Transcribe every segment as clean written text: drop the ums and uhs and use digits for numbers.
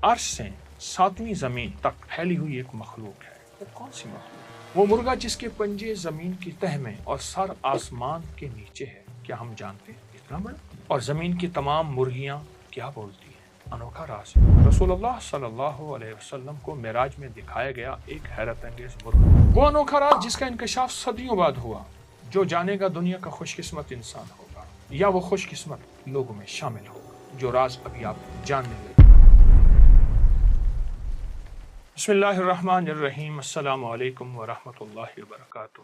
عرش سے 7ویں زمین تک پھیلی ہوئی ایک مخلوق ہے۔ وہ کون سی مخلوق؟ وہ مرغا جس کے پنجے زمین کی تہ میں اور سر آسمان کے نیچے ہے۔ کیا ہم جانتے ہیں اتنا بڑا؟ اور زمین کی تمام مرغیاں کیا بولتی ہیں؟ انوکھا راز ہے۔ رسول اللہ صلی اللہ علیہ وسلم کو معراج میں دکھایا گیا ایک حیرت انگیز مرغا، وہ انوکھا راز جس کا انکشاف صدیوں بعد ہوا۔ جو جانے گا دنیا کا خوش قسمت انسان ہوگا، یا وہ خوش قسمت لوگوں میں شامل ہوگا جو راز ابھی آپ جاننے لگے۔ بسم اللہ الرحمن الرحیم۔ السلام علیکم ورحمۃ اللہ وبرکاتہ۔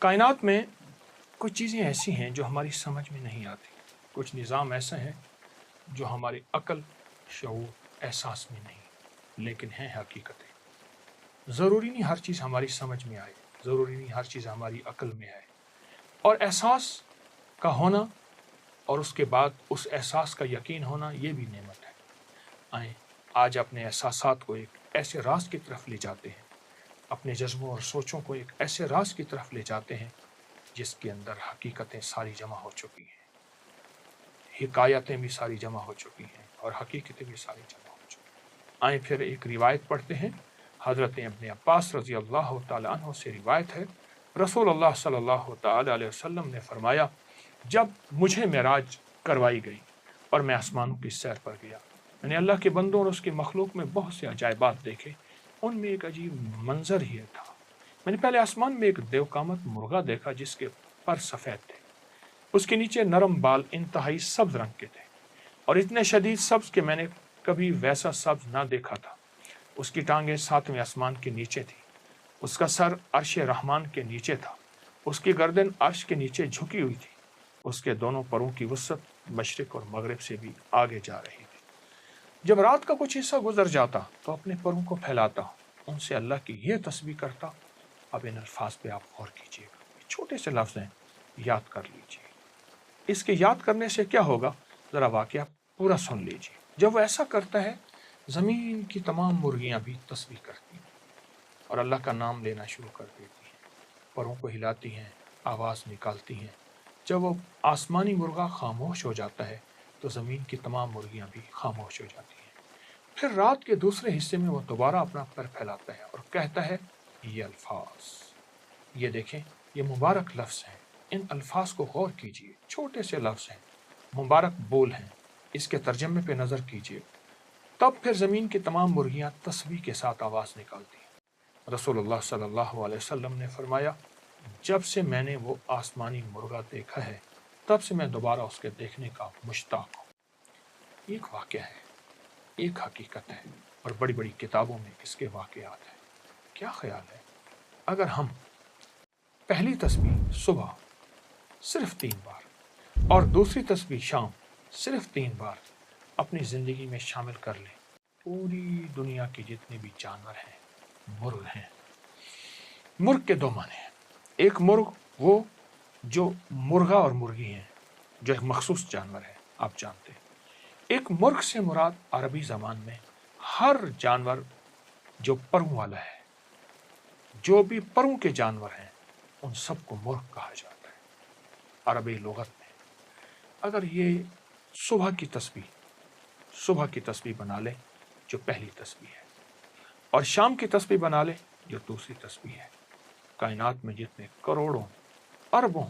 کائنات میں کچھ چیزیں ایسی ہیں جو ہماری سمجھ میں نہیں آتی، کچھ نظام ایسے ہیں جو ہماری عقل، شعور، احساس میں نہیں، لیکن ہیں حقیقتیں۔ ضروری نہیں ہر چیز ہماری سمجھ میں آئے، ضروری نہیں ہر چیز ہماری عقل میں آئے، اور احساس کا ہونا اور اس کے بعد اس احساس کا یقین ہونا یہ بھی نعمت ہے۔ آئیں آج اپنے احساسات کو ایک ایسے راز کی طرف لے جاتے ہیں، اپنے جذبوں اور سوچوں کو ایک ایسے راز کی طرف لے جاتے ہیں جس کے اندر حقیقتیں ساری جمع ہو چکی ہیں، حکایتیں بھی ساری جمع ہو چکی ہیں اور حقیقتیں بھی ساری جمع ہو چکی ہیں۔ آئیں پھر ایک روایت پڑھتے ہیں۔ حضرت ابن عباس رضی اللہ تعالیٰ عنہ سے روایت ہے، رسول اللہ صلی اللہ تعالیٰ علیہ وسلم نے فرمایا، جب مجھے معراج کروائی گئی اور میں آسمانوں کی سیر پر گیا، میں نے اللہ کے بندوں اور اس کی مخلوق میں بہت سے عجائبات دیکھے۔ ان میں ایک عجیب منظر ہی تھا۔ میں نے پہلے آسمان میں ایک دیو قامت مرغا دیکھا جس کے پر سفید تھے، اس کے نیچے نرم بال انتہائی سبز رنگ کے تھے اور اتنے شدید سبز کہ میں نے کبھی ویسا سبز نہ دیکھا تھا۔ اس کی ٹانگیں 7ویں آسمان کے نیچے تھی، اس کا سر عرش رحمان کے نیچے تھا، اس کی گردن عرش کے نیچے جھکی ہوئی تھی، اس کے دونوں پروں کی وسعت مشرق اور مغرب سے بھی آگے جا رہی تھی۔ جب رات کا کچھ حصہ گزر جاتا تو اپنے پروں کو پھیلاتا، ان سے اللہ کی یہ تسبیح کرتا۔ اب ان الفاظ پہ آپ غور کیجیے گا، یہ چھوٹے سے لفظ ہیں، یاد کر لیجیے۔ اس کے یاد کرنے سے کیا ہوگا، ذرا واقعہ پورا سن لیجیے۔ جب وہ ایسا کرتا ہے، زمین کی تمام مرغیاں بھی تسبیح کرتی ہیں اور اللہ کا نام لینا شروع کر دیتی ہیں، پروں کو ہلاتی ہیں، آواز نکالتی ہیں۔ جب وہ آسمانی مرغا خاموش ہو جاتا ہے تو زمین کی تمام مرغیاں بھی خاموش ہو جاتی ہیں۔ پھر رات کے دوسرے حصے میں وہ دوبارہ اپنا پر پھیلاتا ہے اور کہتا ہے، یہ الفاظ، یہ دیکھیں، یہ مبارک لفظ ہیں، ان الفاظ کو غور کیجیے، چھوٹے سے لفظ ہیں، مبارک بول ہیں، اس کے ترجمے پہ نظر کیجیے۔ تب پھر زمین کی تمام مرغیاں تسبیح کے ساتھ آواز نکالتی ہیں۔ رسول اللہ صلی اللہ علیہ وسلم نے فرمایا، جب سے میں نے وہ آسمانی مرغا دیکھا ہے تب سے میں دوبارہ اس کے دیکھنے کا مشتاق ہوں۔ ایک واقعہ ہے، ایک حقیقت ہے، اور بڑی بڑی کتابوں میں اس کے واقعات ہیں۔ کیا خیال ہے اگر ہم پہلی تسبیح صبح صرف 3 بار اور دوسری تسبیح شام صرف 3 بار اپنی زندگی میں شامل کر لیں؟ پوری دنیا کے جتنے بھی جانور ہیں، مرغ ہیں۔ مرغ کے 2 معنی ہیں۔ ایک مرغ وہ جو مرغا اور مرغی ہیں، جو ایک مخصوص جانور ہے، آپ جانتے ہیں۔ ایک مرغ سے مراد عربی زبان میں ہر جانور جو پروں والا ہے، جو بھی پروں کے جانور ہیں، ان سب کو مرغ کہا جاتا ہے عربی لغت میں۔ اگر یہ صبح کی تسبیح بنا لیں جو پہلی تسبیح ہے، اور شام کی تسبیح بنا لیں جو دوسری تسبیح ہے، کائنات میں جتنے کروڑوں اربوں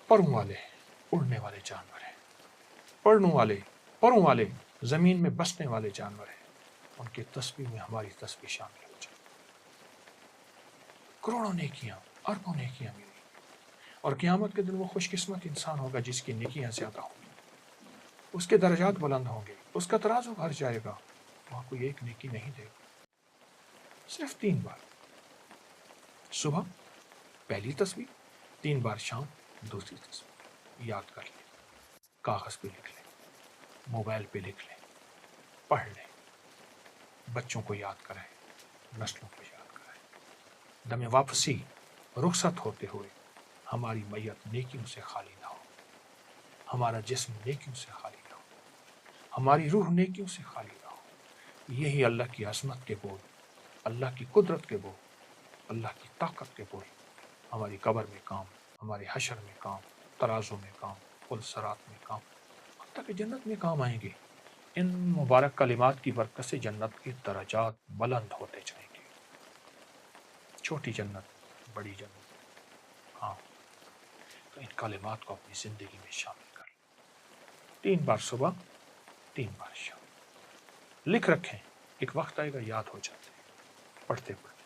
پروں والے اڑنے والے جانور ہیں، پروں والے زمین میں بسنے والے جانور ہیں، ان کی تسبیح میں ہماری تسبیح شامل ہو جائے۔ کروڑوں نیکیاں، اربوں نیکیاں ملیں گی، اور قیامت کے دن وہ خوش قسمت انسان ہوگا جس کی نیکیاں زیادہ ہوں گی، اس کے درجات بلند ہوں گے، اس کا ترازو بھر جائے گا، وہاں کوئی ایک نیکی نہیں دے گا۔ صرف 3 بار صبح پہلی تسبیح، 3 بار شام دوسری تسبیح، یاد کر لیں، کاغذ پہ لکھ لیں، موبائل پہ لکھ لیں، پڑھ لیں، بچوں کو یاد کرائیں، نسلوں کو یاد کرائیں۔ دم واپسی رخصت ہوتے ہوئے ہماری میت نیکیوں سے خالی نہ ہو، ہمارا جسم نیکیوں سے خالی نہ ہو، ہماری روح نیکیوں سے خالی نہ ہو۔ یہی اللہ کی عظمت کے بول، اللہ کی قدرت کے بول، اللہ کی طاقت کے بول ہماری قبر میں کام، ہمارے حشر میں کام، ترازو میں کام، پل صراط میں کام۔ تاکہ جنت میں کام آئیں گے۔ ان مبارک کلمات کی برکت سے جنت کے درجات بلند ہوتے جائیں گے۔ چھوٹی جنت، بڑی جنت، ہاں، تو ان کلمات کو اپنی زندگی میں شامل کر لیں۔ 3 بار صبح، 3 بار شام، لکھ رکھیں، ایک وقت آئے گا یاد ہو جاتے ہیں، پڑھتے پڑھتے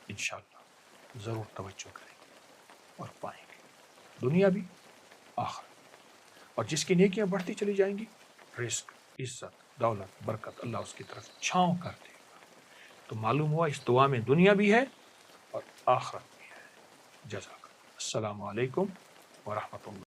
انشاءاللہ ضرور توجہ کریں گے اور پائیں گے، دنیا بھی آخرت۔ اور جس کی نیکیاں بڑھتی چلی جائیں گی، رزق، عزت، دولت، برکت اللہ اس کی طرف چھاؤں کر دے گا۔ تو معلوم ہوا اس دعا میں دنیا بھی ہے اور آخرت بھی ہے۔ جزاک اللہ۔ السلام علیکم ورحمۃ اللہ۔